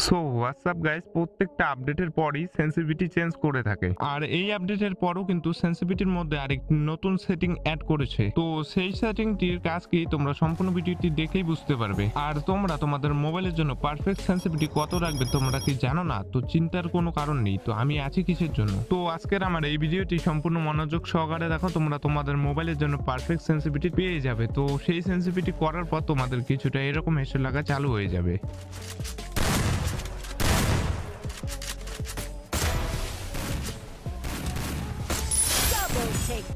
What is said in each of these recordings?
So WhatsApp guys প্রত্যেকটা আপডেটের পরই সেন্সিটিভিটি চেঞ্জ করে থাকে, আর এই আপডেটের পরও কিন্তু সেন্সিটিভিটির মধ্যে আরেকটি নতুন সেটিং অ্যাড করেছে। তো সেই সেটিংটির কাজ কি তোমরা সম্পূর্ণ ভিডিওটি দেখেই বুঝতে পারবে। আর তোমরা তোমাদের মোবাইলের জন্য পারফেক্ট সেন্সিটিভিটি কত রাখবে তোমরা কি জানো না? তো চিন্তার কোনো কারণ নেই। তো আমি আছি কিসের জন্য? তো আজকের আমার এই ভিডিওটি সম্পূর্ণ মনোযোগ সহকারে দেখো, তোমরা তোমাদের মোবাইলের জন্য পারফেক্ট সেন্সিটিভিটি পেয়ে যাবে। তো সেই সেন্সিটিভিটি করার পর তোমাদের কিছুটা এরকম হেসে লাগা চালু হয়ে যাবে। Double take.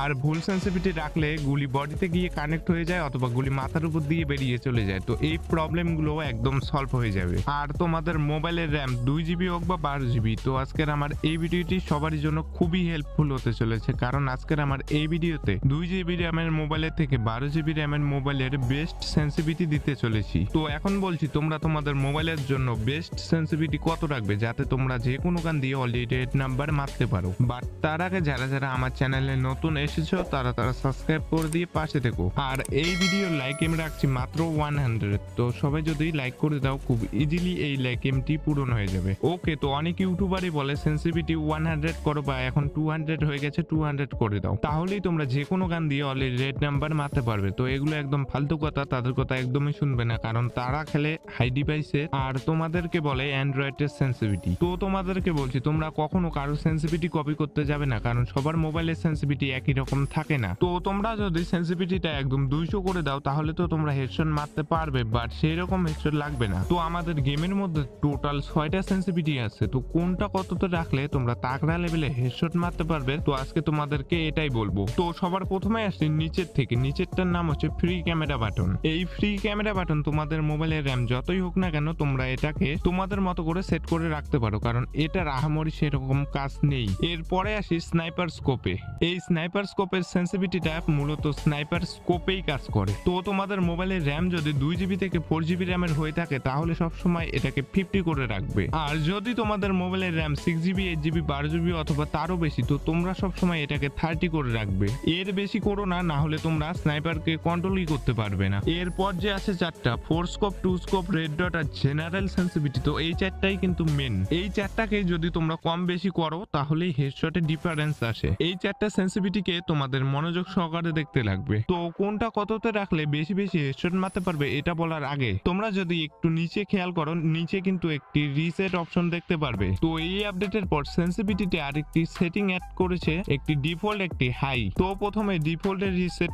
আর ভুল সেন্সিটিভিটি রাখলে গুলি বডিতে গিয়ে কানেক্ট হয়ে যায় অথবা গুলি মাথার উপর দিয়ে বেরিয়ে চলে যায়। তো এই প্রবলেমগুলো একদম সলভ হয়ে যাবে। আর তোমাদের মোবাইলের র্যাম 2 GB হোক বা 12 GB, তো আজকের আমার এই ভিডিওটি সবারই জন্য খুবই হেল্পফুল হতে চলেছে, কারণ আজকের আমার এই ভিডিওতে 2 GB র্যামের মোবাইলের থেকে 12 GB র্যামের মোবাইলের বেস্ট সেন্সিটিভিটি দিতে চলেছি। তো এখন বলছি তোমরা তোমাদের মোবাইলের জন্য বেস্ট সেন্সিটিভিটি কত রাখবে, যাতে তোমরা যে কোনো গান দিয়ে অলরেডি রেড নাম্বার মারতে পারো। বাট তার আগে যারা আমার চ্যানেলে নতুন এসেছো তারা সাবস্ক্রাইব করে দিয়ে পাশে থেকো। আর এই ভিডিও লাইক এম রাখছি মাত্র 100। তো সবাই যদি লাইক করে দাও খুব ইজিলি এই লাইক এমটি পূরণ হয়ে যাবে। ওকে, তো অনেক ইউটিউবারই বলে সেন্সিটিভিটি 100 করো, বা এখন 200 হয়ে গেছে 200 করে দাও, তাহলেই তোমরা যে কোনো গান দিয়ে অলরেডি রেড নাম্বার মারতে পারবে। তো এগুলো একদম ফালতু কথা, তাদের কথা একদমই শুনবে না, কারণ তারা খেলে হাই ডিভাইসে আর তোমাদেরকে বলে অ্যান্ড্রয়েডের সেন্সিটিভিটি। তো তোমাদেরকে বলছি তোমরা কখনো কারো সেন্সিটিভিটি কপি করতে যাবে না, কারণ সবার মোবাইলের সেন্সিটিভিটি একই রকম থাকে না। তো তোমরা যদি সেন্সিটিভিটিটা একদম 200 করে দাও তাহলে তো তোমরা হেডশট মারতে পারবে, বাট সেই রকম হেডশট লাগবে না। তো আমাদের গেমের মধ্যে টোটাল 6টা সেন্সিটিভিটি আছে, তো কোনটা কততে রাখলে তোমরা তাগড়া লেভেলে হেডশট মারতে পারবে, তো আজকে তোমাদেরকে এটাই বলবো। তো সবার প্রথমে আসছি নিচের থেকে। নিচেরটার নাম হচ্ছে ফ্রি ক্যামেরা বাটন। এই ফ্রি ক্যামেরা বাটন তোমাদের মোবাইলের র্যাম যতই হোক না কেন তোমরা এটাকে তোমাদের মতো করে সেট করে রাখতে পারো, কারণ এটার আহামরি সেরকম কাজ নেই। এরপরে আসি স্নাইপার স্কোপে। এই স্নাইপার স্কোপের সেন্সিটিভিটিটা মূলত স্নাইপার স্কোপেই কাজ করে। তো তোমাদের মোবাইলের র্যাম যদি 2 GB থেকে 4 GB র্যামের হয়ে থাকে তাহলে সবসময় এটাকে 50 করে রাখবে। আর যদি তোমাদের মোবাইলের র্যাম 6 GB 8 GB 12 GB অথবা তারও বেশি, তো তোমরা সবসময় এটাকে 30 করে রাখবে। এর বেশি করো না, না হলে তোমরা স্নাইপারকে কন্ট্রোলই করতে পারবে না। এরপর যে আছে 4টা 4 স্কোপ 2 স্কোপ রেড ডট আর জেনারেল সেন্সিটিভিটি, তো এই 4টাই কিন্তু মেন। এই 4টাকে যদি তোমরা কম বেশি করো তাহলেই হেডশটের ডিফারেন্স আসে। এই 4টা সেন্সিটিভিটিকে তোমাদের মনোযোগ সহকারে দেখতে লাগবে। তো কোনটা কততে রাখলে বেশি বেশি হেডশট মারতে পারবে এটা বলার আগে তোমরা যদি একটু নিচে খেয়াল করো, নিচে কিন্তু একটি রিসেট অপশন দেখতে পারবে। তো এই আপডেটের পর সেন্সিটিভিটিতে আরেকটি সেটিং অ্যাড করেছে, একটি ডিফল্ট একটি হাই। তো প্রথমে ডিফল্টে রিসেট